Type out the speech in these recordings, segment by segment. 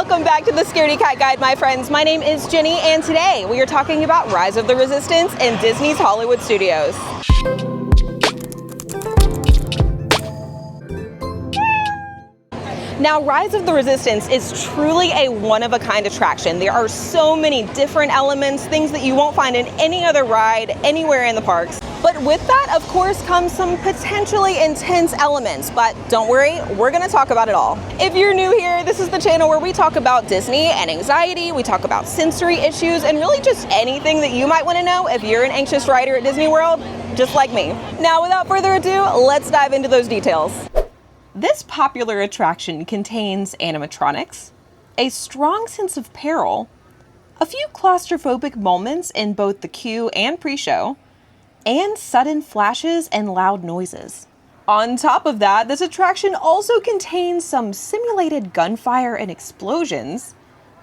Welcome back to the Scaredy Cat Guide, my friends. My name is Jenny, and today we are talking about Rise of the Resistance in Disney's Hollywood Studios. Now, Rise of the Resistance is truly a one-of-a-kind attraction. There are so many different elements, things that you won't find in any other ride anywhere in the parks. But with that, of course, comes some potentially intense elements. But don't worry, we're gonna talk about it all. If you're new here, this is the channel where we talk about Disney and anxiety, we talk about sensory issues, and really just anything that you might wanna know if you're an anxious rider at Disney World, just like me. Now, without further ado, let's dive into those details. This popular attraction contains animatronics, a strong sense of peril, a few claustrophobic moments in both the queue and pre-show, and sudden flashes and loud noises. On top of that, this attraction also contains some simulated gunfire and explosions,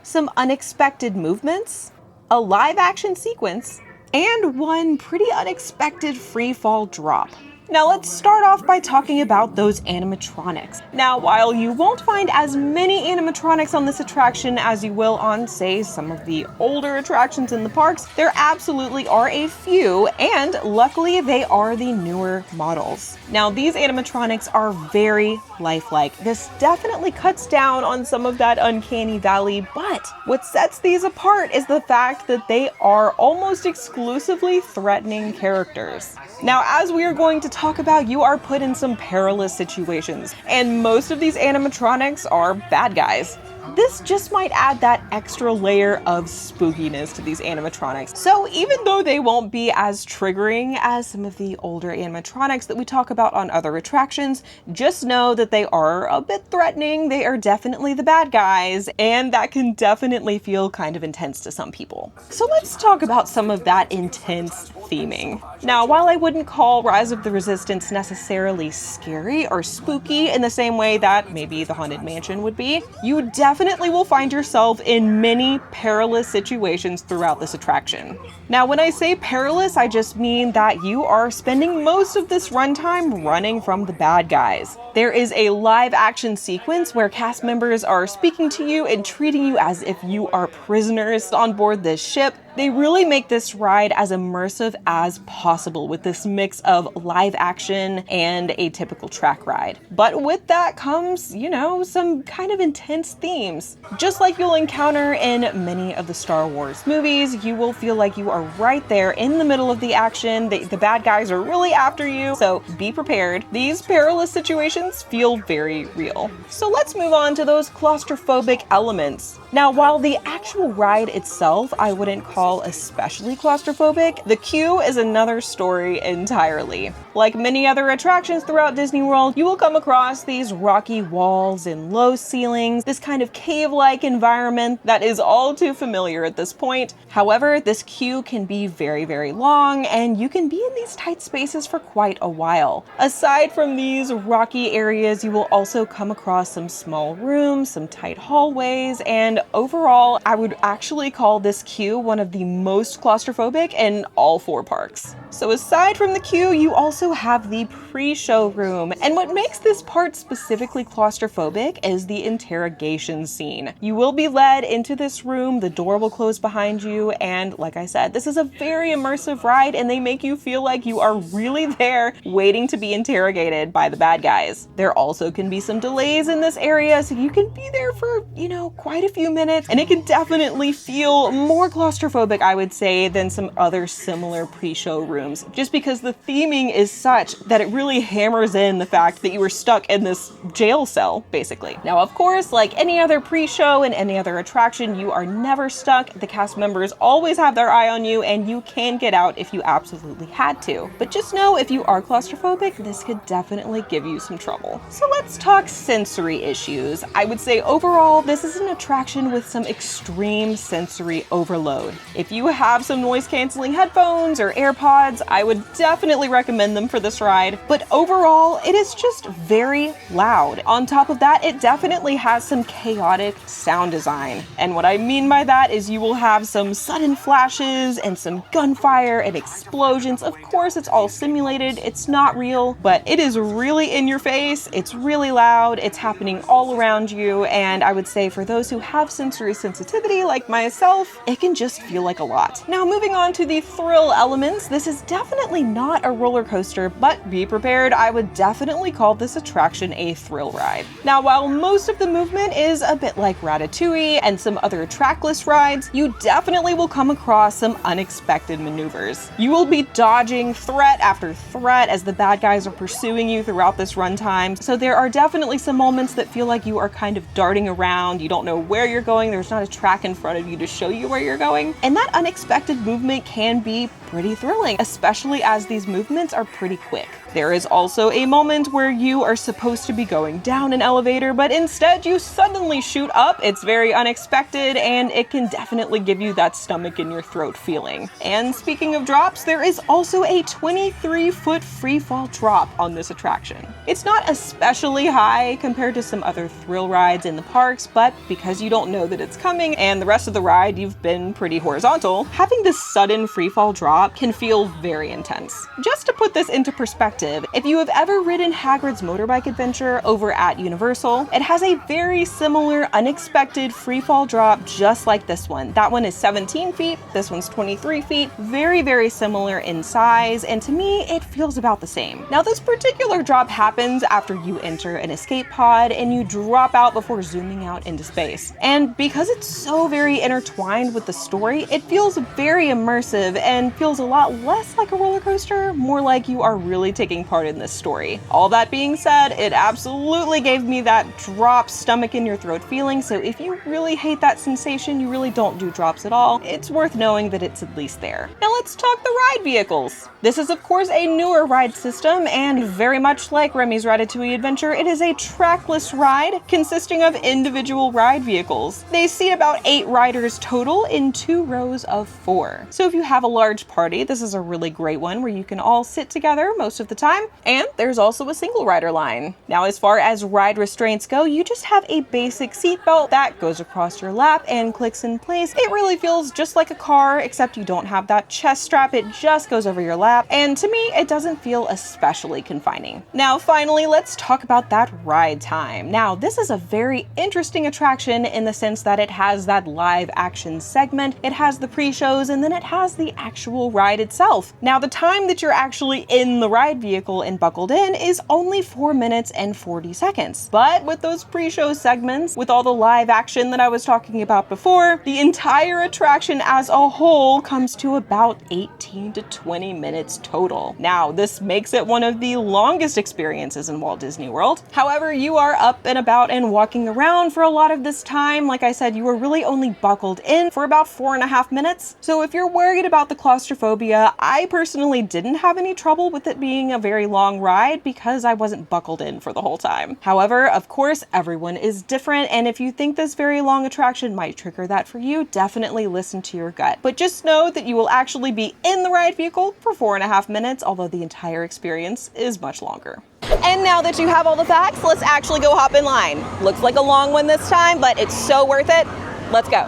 some unexpected movements, a live-action sequence, and one pretty unexpected free-fall drop. Now let's start off by talking about those animatronics. Now, while you won't find as many animatronics on this attraction as you will on, say, some of the older attractions in the parks, there absolutely are a few, and luckily they are the newer models. Now, these animatronics are very lifelike. This definitely cuts down on some of that uncanny valley, but what sets these apart is the fact that they are almost exclusively threatening characters. Now, as we are going to talk about, you are put in some perilous situations, and most of these animatronics are bad guys. This just might add that extra layer of spookiness to these animatronics. So even though they won't be as triggering as some of the older animatronics that we talk about on other attractions, just know that they are a bit threatening. They are definitely the bad guys, and that can definitely feel kind of intense to some people. So let's talk about some of that intense theming. Now, while I wouldn't call Rise of the Resistance necessarily scary or spooky in the same way that maybe the Haunted Mansion would be, you definitely will find yourself in many perilous situations throughout this attraction. Now, when I say perilous, I just mean that you are spending most of this runtime running from the bad guys. There is a live action sequence where cast members are speaking to you and treating you as if you are prisoners on board this ship. They really make this ride as immersive as possible with this mix of live action and a typical track ride. But with that comes, you know, some kind of intense themes. Just like you'll encounter in many of the Star Wars movies, you will feel like you are right there in the middle of the action. The bad guys are really after you, so be prepared. These perilous situations feel very real. So let's move on to those claustrophobic elements. Now, while the actual ride itself I wouldn't call especially claustrophobic, the queue is another story entirely. Like many other attractions throughout Disney World, you will come across these rocky walls and low ceilings, this kind of cave-like environment that is all too familiar at this point. However, this queue can be very, very long, and you can be in these tight spaces for quite a while. Aside from these rocky areas, you will also come across some small rooms, some tight hallways, and overall, I would actually call this queue one of the most claustrophobic in all 4 parks. So aside from the queue, you also have the pre-show room, and what makes this part specifically claustrophobic is the interrogation scene. You will be led into this room, the door will close behind you, and like I said, this is a very immersive ride, and they make you feel like you are really there waiting to be interrogated by the bad guys. There also can be some delays in this area, so you can be there for, you know, quite a few minutes, and it can definitely feel more claustrophobic, I would say, than some other similar pre-show rooms, just because the theming is such that it really hammers in the fact that you were stuck in this jail cell, basically. Now, of course, like any other pre-show and any other attraction, you are never stuck. The cast members always have their eye on you, and you can get out if you absolutely had to. But just know, if you are claustrophobic, this could definitely give you some trouble. So let's talk sensory issues. I would say overall, this is an attraction with some extreme sensory overload. If you have some noise-canceling headphones or AirPods, pads, I would definitely recommend them for this ride. But overall, it is just very loud. On top of that, it definitely has some chaotic sound design. And what I mean by that is you will have some sudden flashes and some gunfire and explosions. Of course, it's all simulated, it's not real, but it is really in your face, it's really loud, it's happening all around you, and I would say for those who have sensory sensitivity like myself, it can just feel like a lot. Now moving on to the thrill elements, this is definitely not a roller coaster, but be prepared, I would definitely call this attraction a thrill ride. Now while most of the movement is a bit like Ratatouille and some other trackless rides, you definitely will come across some unexpected maneuvers. You will be dodging threat after threat as the bad guys are pursuing you throughout this runtime, so there are definitely some moments that feel like you are kind of darting around, you don't know where you're going, there's not a track in front of you to show you where you're going, and that unexpected movement can be pretty thrilling, especially as these movements are pretty quick. There is also a moment where you are supposed to be going down an elevator, but instead you suddenly shoot up. It's very unexpected, and it can definitely give you that stomach in your throat feeling. And speaking of drops, there is also a 23-foot freefall drop on this attraction. It's not especially high compared to some other thrill rides in the parks, but because you don't know that it's coming and the rest of the ride you've been pretty horizontal, having this sudden freefall drop can feel very intense. Just to put this into perspective, if you have ever ridden Hagrid's motorbike adventure over at Universal, it has a very similar unexpected freefall drop just like this one. That one is 17 feet, this one's 23 feet, very, very similar in size, and to me, it feels about the same. Now, this particular drop happens after you enter an escape pod and you drop out before zooming out into space. And because it's so very intertwined with the story, it feels very immersive and feels a lot less like a roller coaster, more like you are really taking part in this story. All that being said, it absolutely gave me that drop stomach in your throat feeling, so if you really hate that sensation, you really don't do drops at all, it's worth knowing that it's at least there. Now let's talk the ride vehicles. This is of course a newer ride system, and very much like Remy's Ratatouille Adventure, it is a trackless ride consisting of individual ride vehicles. They seat about 8 riders total in 2 rows of 4. So if you have a large party, this is a really great one where you can all sit together most of the time, and there's also a single rider line. Now as far as ride restraints go, you just have a basic seatbelt that goes across your lap and clicks in place. It really feels just like a car, except you don't have that chest strap, it just goes over your lap, and to me it doesn't feel especially confining. Now finally, let's talk about that ride time. Now this is a very interesting attraction in the sense that it has that live action segment, it has the pre-shows, and then it has the actual ride itself. Now the time that you're actually in the ride vehicle and buckled in is only 4 minutes and 40 seconds. But with those pre-show segments, with all the live action that I was talking about before, the entire attraction as a whole comes to about 18 to 20 minutes total. Now, this makes it one of the longest experiences in Walt Disney World. However, you are up and about and walking around for a lot of this time. Like I said, you were really only buckled in for about 4.5 minutes. So if you're worried about the claustrophobia, I personally didn't have any trouble with it being a very long ride because I wasn't buckled in for the whole time. However, of course, everyone is different, and if you think this very long attraction might trigger that for you, definitely listen to your gut. But just know that you will actually be in the ride vehicle for 4.5 minutes, although the entire experience is much longer. And now that you have all the facts, let's actually go hop in line. Looks like a long one this time, but it's so worth it. Let's go.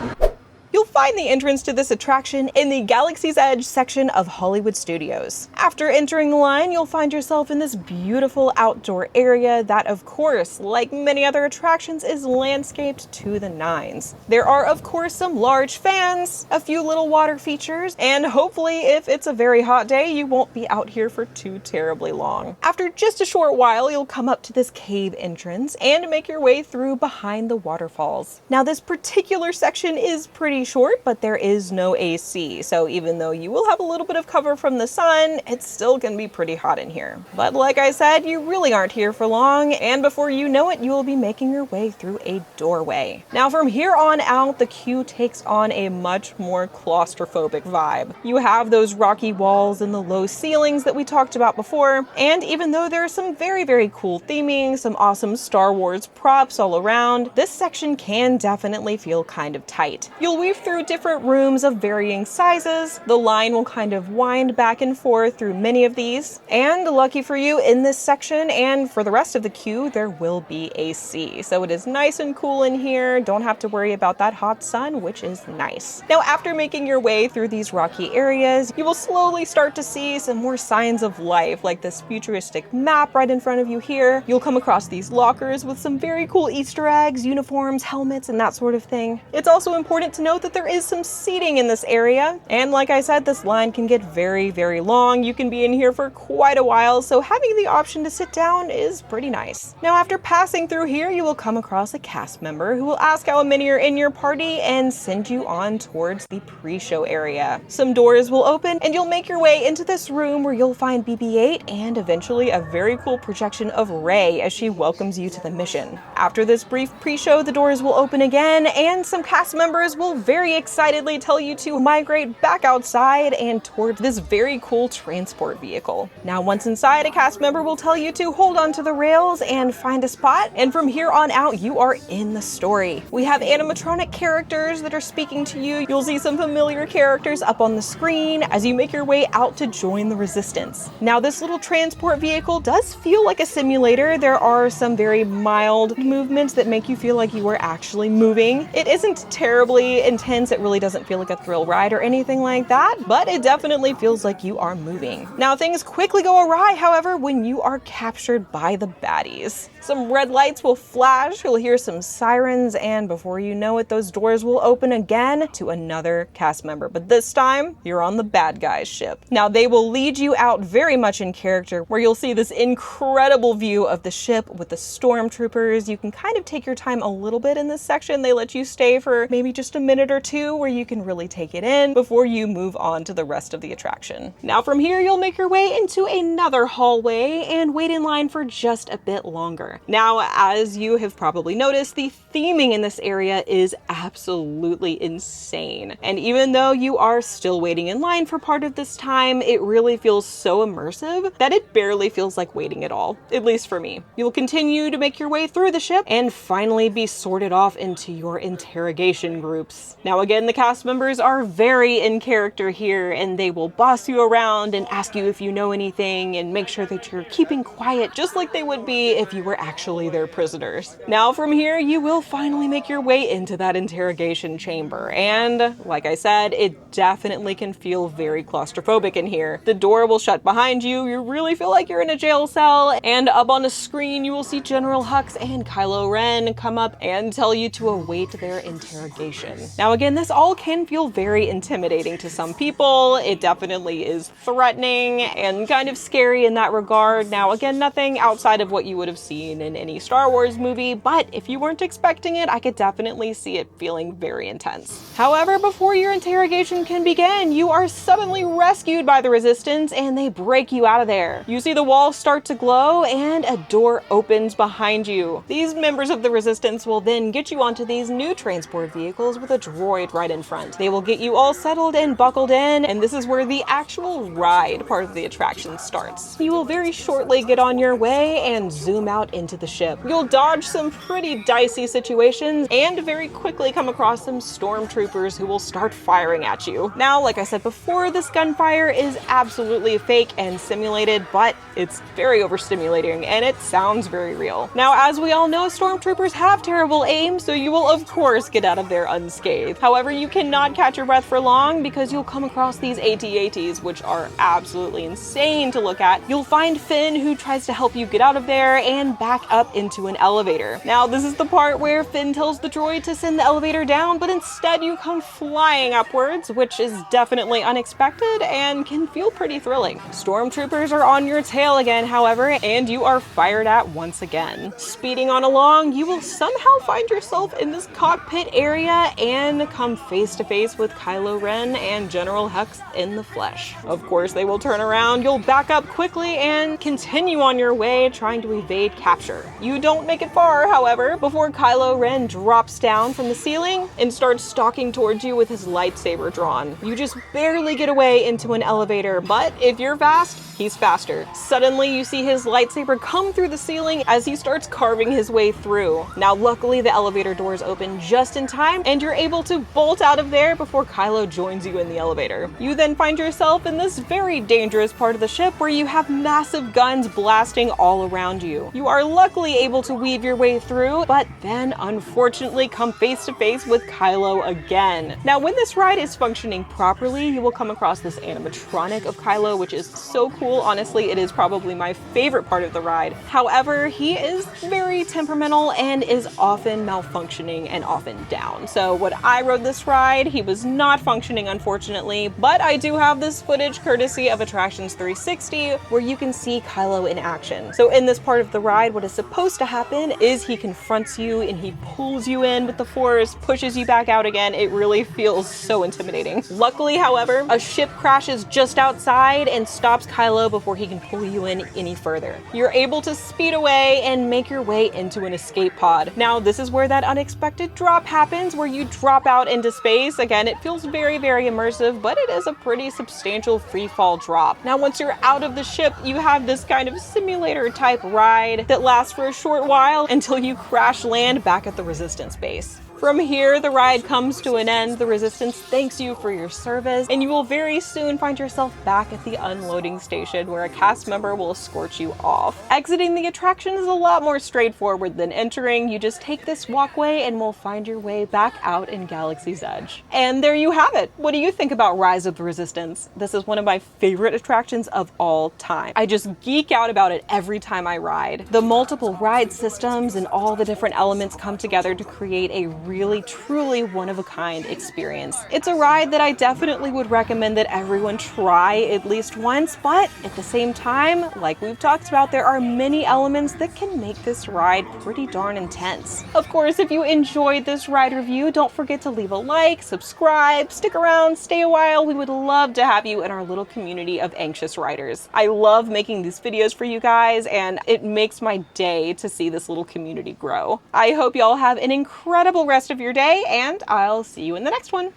You'll find the entrance to this attraction in the Galaxy's Edge section of Hollywood Studios. After entering the line, you'll find yourself in this beautiful outdoor area that, of course, like many other attractions, is landscaped to the nines. There are, of course, some large fans, a few little water features, and hopefully, if it's a very hot day, you won't be out here for too terribly long. After just a short while, you'll come up to this cave entrance and make your way through behind the waterfalls. Now, this particular section is pretty short, but there is no AC, so even though you will have a little bit of cover from the sun, it's still gonna be pretty hot in here. But like I said, you really aren't here for long, and before you know it, you will be making your way through a doorway. Now from here on out, the queue takes on a much more claustrophobic vibe. You have those rocky walls and the low ceilings that we talked about before, and even though there are some very, very cool theming, some awesome Star Wars props all around, this section can definitely feel kind of tight. You'll weave way through different rooms of varying sizes. The line will kind of wind back and forth through many of these. And lucky for you, in this section and for the rest of the queue, there will be AC. So it is nice and cool in here. Don't have to worry about that hot sun, which is nice. Now, after making your way through these rocky areas, you will slowly start to see some more signs of life, like this futuristic map right in front of you here. You'll come across these lockers with some very cool Easter eggs, uniforms, helmets, and that sort of thing. It's also important to note that there is some seating in this area. And like I said, this line can get very, very long. You can be in here for quite a while, so having the option to sit down is pretty nice. Now, after passing through here, you will come across a cast member who will ask how many are in your party and send you on towards the pre-show area. Some doors will open and you'll make your way into this room where you'll find BB-8 and eventually a very cool projection of Rey as she welcomes you to the mission. After this brief pre-show, the doors will open again and some cast members will very excitedly tell you to migrate back outside and towards this very cool transport vehicle. Now, once inside, a cast member will tell you to hold onto the rails and find a spot, and from here on out, you are in the story. We have animatronic characters that are speaking to you. You'll see some familiar characters up on the screen as you make your way out to join the Resistance. Now, this little transport vehicle does feel like a simulator. There are some very mild movements that make you feel like you are actually moving. It isn't terribly intense. It really doesn't feel like a thrill ride or anything like that, but it definitely feels like you are moving. Now, things quickly go awry, however, when you are captured by the baddies. Some red lights will flash, you'll hear some sirens, and before you know it, those doors will open again to another cast member. But this time, you're on the bad guy's ship. Now, they will lead you out very much in character, where you'll see this incredible view of the ship with the stormtroopers. You can kind of take your time a little bit in this section. They let you stay for maybe just a minute or two where you can really take it in before you move on to the rest of the attraction. Now, from here, you'll make your way into another hallway and wait in line for just a bit longer. Now, as you have probably noticed, the theming in this area is absolutely insane. And even though you are still waiting in line for part of this time, it really feels so immersive that it barely feels like waiting at all, at least for me. You'll continue to make your way through the ship and finally be sorted off into your interrogation groups. Now, again, the cast members are very in character here, and they will boss you around and ask you if you know anything and make sure that you're keeping quiet, just like they would be if you were actually their prisoners. Now, from here, you will finally make your way into that interrogation chamber, and like I said, it definitely can feel very claustrophobic in here. The door will shut behind you, you really feel like you're in a jail cell, and up on a screen you will see General Hux and Kylo Ren come up and tell you to await their interrogation. Now, again, this all can feel very intimidating to some people. It definitely is threatening and kind of scary in that regard. Now, again, nothing outside of what you would have seen in any Star Wars movie, but if you weren't expecting it, I could definitely see it feeling very intense. However, before your interrogation can begin, you are suddenly rescued by the Resistance and they break you out of there. You see the walls start to glow and a door opens behind you. These members of the Resistance will then get you onto these new transport vehicles with a droid right in front. They will get you all settled and buckled in, and this is where the actual ride part of the attraction starts. You will very shortly get on your way and zoom out into the ship. You'll dodge some pretty dicey situations and very quickly come across some stormtroopers who will start firing at you. Now, like I said before, this gunfire is absolutely fake and simulated, but it's very overstimulating and it sounds very real. Now, as we all know, stormtroopers have terrible aim, so you will of course get out of there unscathed. However, you cannot catch your breath for long because you'll come across these AT-ATs, which are absolutely insane to look at. You'll find Finn, who tries to help you get out of there and back up into an elevator. Now, this is the part where Finn tells the droid to send the elevator down, but instead you come flying upwards, which is definitely unexpected and can feel pretty thrilling. Stormtroopers are on your tail again, however, and you are fired at once again. Speeding on along, you will somehow find yourself in this cockpit area and come face to face with Kylo Ren and General Hux in the flesh. Of course, they will turn around, you'll back up quickly and continue on your way trying to evade capture capture. You don't make it far, however, before Kylo Ren drops down from the ceiling and starts stalking towards you with his lightsaber drawn. You just barely get away into an elevator, but if you're fast, he's faster. Suddenly, you see his lightsaber come through the ceiling as he starts carving his way through. Now, luckily, the elevator doors open just in time, and you're able to bolt out of there before Kylo joins you in the elevator. You then find yourself in this very dangerous part of the ship where you have massive guns blasting all around you. You are luckily able to weave your way through, but then unfortunately come face to face with Kylo again. Now, when this ride is functioning properly, you will come across this animatronic of Kylo, which is so cool. Honestly, it is probably my favorite part of the ride. However, he is very temperamental and is often malfunctioning and often down. So when I rode this ride, he was not functioning, unfortunately, but I do have this footage courtesy of Attractions 360 where you can see Kylo in action. So in this part of the ride, what is supposed to happen is he confronts you and he pulls you in with the Force, pushes you back out again. It really feels so intimidating. Luckily, however, a ship crashes just outside and stops Kylo before he can pull you in any further. You're able to speed away and make your way into an escape pod. Now, this is where that unexpected drop happens, where you drop out into space. Again, it feels very, very immersive, but it is a pretty substantial free fall drop. Now, once you're out of the ship, you have this kind of simulator type ride that lasts for a short while until you crash land back at the Resistance base. From here, the ride comes to an end. The Resistance thanks you for your service, and you will very soon find yourself back at the unloading station where a cast member will escort you off. Exiting the attraction is a lot more straightforward than entering. You just take this walkway and will find your way back out in Galaxy's Edge. And there you have it. What do you think about Rise of the Resistance? This is one of my favorite attractions of all time. I just geek out about it every time I ride. The multiple ride systems and all the different elements come together to create a really, truly one-of-a-kind experience. It's a ride that I definitely would recommend that everyone try at least once, but at the same time, like we've talked about, there are many elements that can make this ride pretty darn intense. Of course, if you enjoyed this ride review, don't forget to leave a like, subscribe, stick around, stay a while. We would love to have you in our little community of anxious riders. I love making these videos for you guys, and it makes my day to see this little community grow. I hope y'all have an incredible rest of your day, and I'll see you in the next one.